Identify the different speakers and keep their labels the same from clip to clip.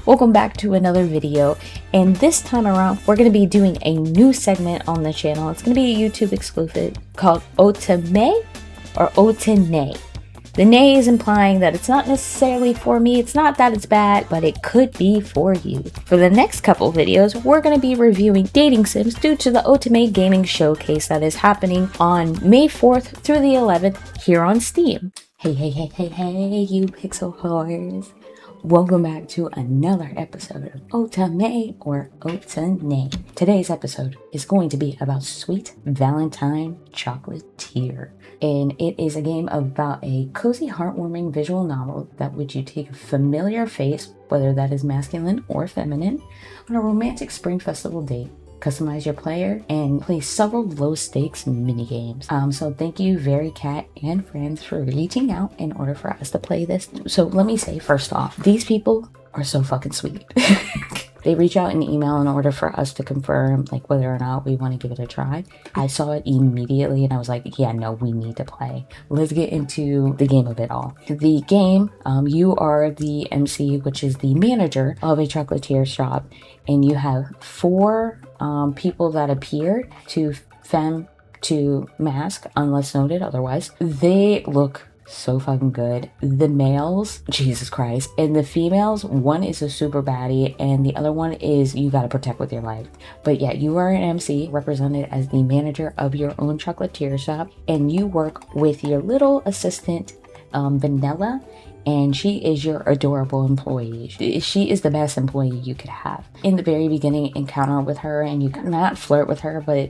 Speaker 1: Welcome back to another video, and this time around we're going to be doing a new segment on the channel. It's going to be a YouTube exclusive called Otome or Otome. The nay is implying that it's not necessarily for me. It's not that it's bad, but it could be for you. For the next couple videos, we're going to be reviewing dating sims due to the Otome gaming showcase that is happening on May 4th through the 11th here on Steam. Hey, you pixel whores. Welcome back to another episode of Otome or Otome. Today's episode is going to be about Sweet Valentine Chocolatier. And it is a game about a cozy, heartwarming visual novel that would you take a familiar face, whether that is masculine or feminine, on a romantic spring festival date. Customize your player and play several low-stakes mini-games. So thank you, Very Cat and friends, for reaching out in order for us to play this. So let me say, first off, these people are so fucking sweet. They reach out in email in order for us to confirm like whether or not we want to give it a try. I saw it immediately and I was like, yeah, no, we need to play. Let's get into the game of it all. The game, you are the MC, which is the manager of a chocolatier shop, and you have four people that appear to femme to mask, unless noted otherwise. They look so fucking good. The males, Jesus Christ, and the females, one is a super baddie and the other one is you gotta protect with your life. But yeah, you are an MC represented as the manager of your own chocolatier shop, and you work with your little assistant Vanilla, and she is your adorable employee. She is the best employee you could have. In the very beginning encounter with her, and you cannot flirt with her, but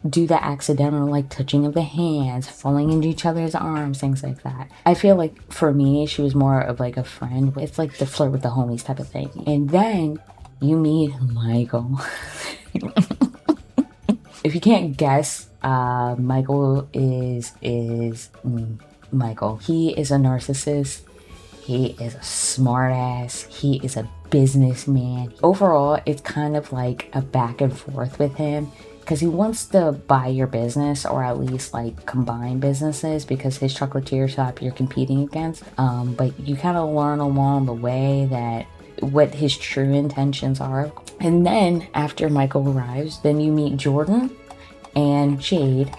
Speaker 1: do the accidental like touching of the hands, falling into each other's arms, things like that. I feel like for me, she was more of like a friend. It's like the flirt with the homies type of thing. And then you meet Michael. If you can't guess, Michael is Michael. He is a narcissist. He is a smart ass. He is a businessman. Overall, it's kind of like a back and forth with him, because he wants to buy your business, or at least like combine businesses, because his chocolatier shop you're competing against. But you kind of learn along the way that what his true intentions are. And then after Michael arrives, then you meet Jordan and Jade,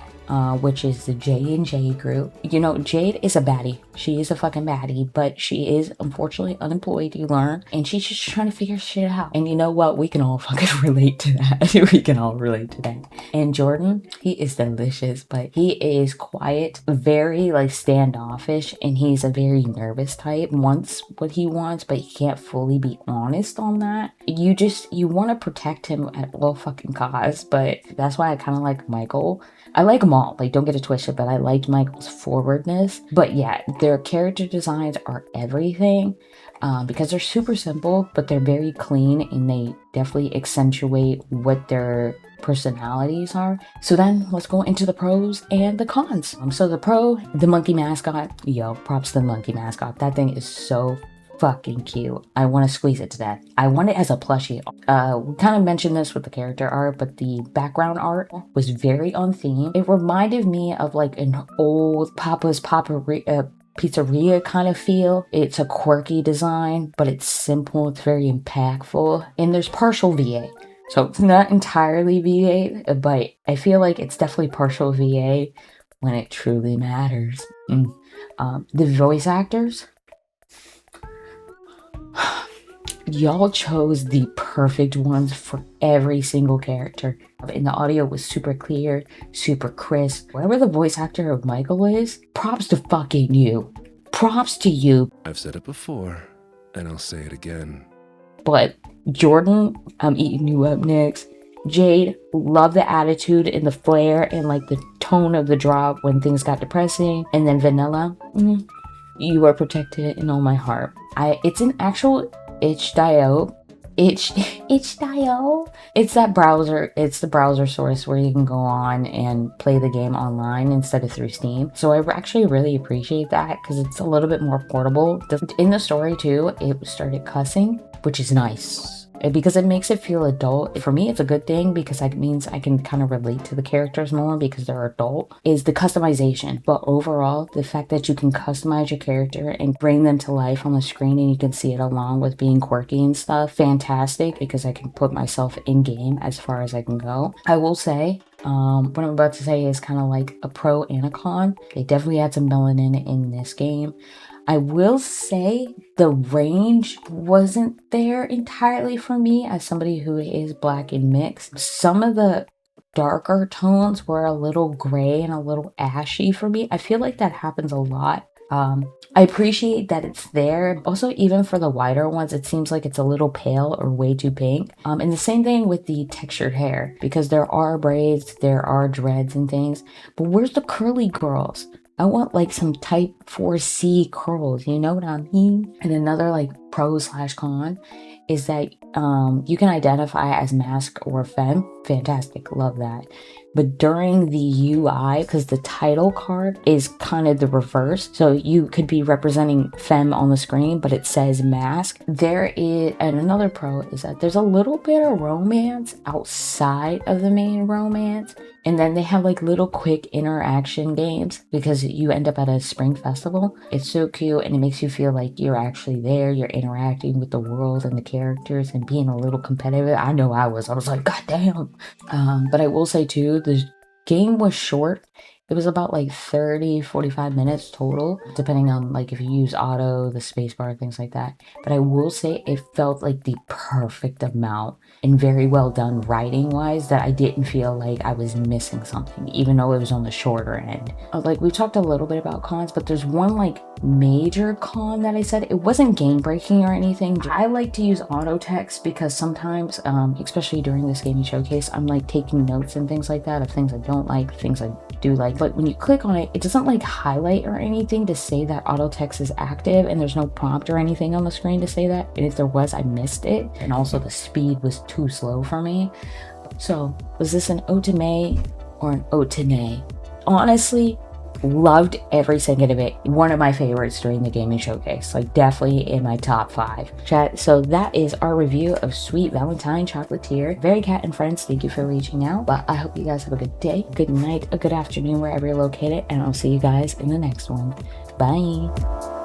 Speaker 1: which is the J&J group. You know, Jade is a baddie. She is a fucking baddie, but she is unfortunately unemployed, you learn, and she's just trying to figure shit out. And you know what? We can all fucking relate to that. We can all relate to that. And Jordan, he is delicious, but he is quiet, very like standoffish, and he's a very nervous type. Wants what he wants, but he can't fully be honest on that. You want to protect him at all fucking costs, but that's why I kind of like Michael. I like them all, like don't get it twisted, but I liked Michael's forwardness. But yeah, their character designs are everything, because they're super simple, but they're very clean, and they definitely accentuate what their personalities are. So then let's go into the pros and the cons. So the pro, the monkey mascot, yo, props to the monkey mascot. That thing is so fucking cute. I want to squeeze it to death. I want it as a plushie. We kind of mentioned this with the character art, but the background art was very on theme. It reminded me of like an old Papa's pizzeria kind of feel. It's a quirky design, but it's simple. It's very impactful, and there's partial VA. So it's not entirely VA, but I feel like it's definitely partial VA when it truly matters. The voice actors, y'all chose the perfect ones for every single character. And the audio was super clear, super crisp. Whatever the voice actor of Michael is, props to fucking you. Props to you.
Speaker 2: I've said it before, and I'll say it again.
Speaker 1: But Jordan, I'm eating you up next. Jade, love the attitude and the flair and like the tone of the drop when things got depressing. And then Vanilla, you are protected in all my heart. It's an actual itch.io. Itch.io. It's that browser. It's the browser source where you can go on and play the game online instead of through Steam. So I actually really appreciate that, because it's a little bit more portable. In the story too, it started cussing, which is nice. because it makes it feel adult. For me, it's a good thing because it means I can kind of relate to the characters more because they're adult, is the customization. But overall, the fact that you can customize your character and bring them to life on the screen and you can see it along with being quirky and stuff, fantastic, because I can put myself in game as far as I can go. I will say, what I'm about to say is kind of like a pro and a con. They definitely had some melanin in this game. I will say the range wasn't there entirely for me as somebody who is black and mixed. Some of the darker tones were a little gray and a little ashy for me. I feel like that happens a lot. I appreciate that it's there. Also, even for the whiter ones, it seems like it's a little pale or way too pink. And the same thing with the textured hair, because there are braids, there are dreads and things, but where's the curly girls? I want like some type 4C curls, you know what I mean? And another like pro / con is that you can identify as mask or femme. Fantastic, love that. But during the UI, because the title card is kind of the reverse, so you could be representing femme on the screen, but it says mask. There is, and another pro is that there's a little bit of romance outside of the main romance. And then they have like little quick interaction games because you end up at a spring festival. It's so cute and it makes you feel like you're actually there. You're interacting with the world and the characters and being a little competitive. I know I was like, God damn. But I will say too, the game was short. It was about like 30-45 minutes total, depending on like if you use auto, the spacebar, things like that. But I will say it felt like the perfect amount and very well done writing wise, that I didn't feel like I was missing something, even though it was on the shorter end. Like we talked a little bit about cons, but there's one like major con that I said. It wasn't game breaking or anything. I like to use auto text because sometimes, especially during this gaming showcase, I'm like taking notes and things like that of things I don't like, things I do like. But when you click on it, it doesn't like highlight or anything to say that auto text is active, and there's no prompt or anything on the screen to say that. And if there was, I missed it. And also the speed was too slow for me. So was this an Otome or an Otome? Honestly, loved every second of it. One of my favorites during the gaming showcase, like definitely in my top 5. Chat, so that is our review of Sweet Valentine Chocolatier. Very Cat and friends, thank you for reaching out. But I hope you guys have a good day, good night, a good afternoon wherever you're located, and I'll see you guys in the next one. Bye.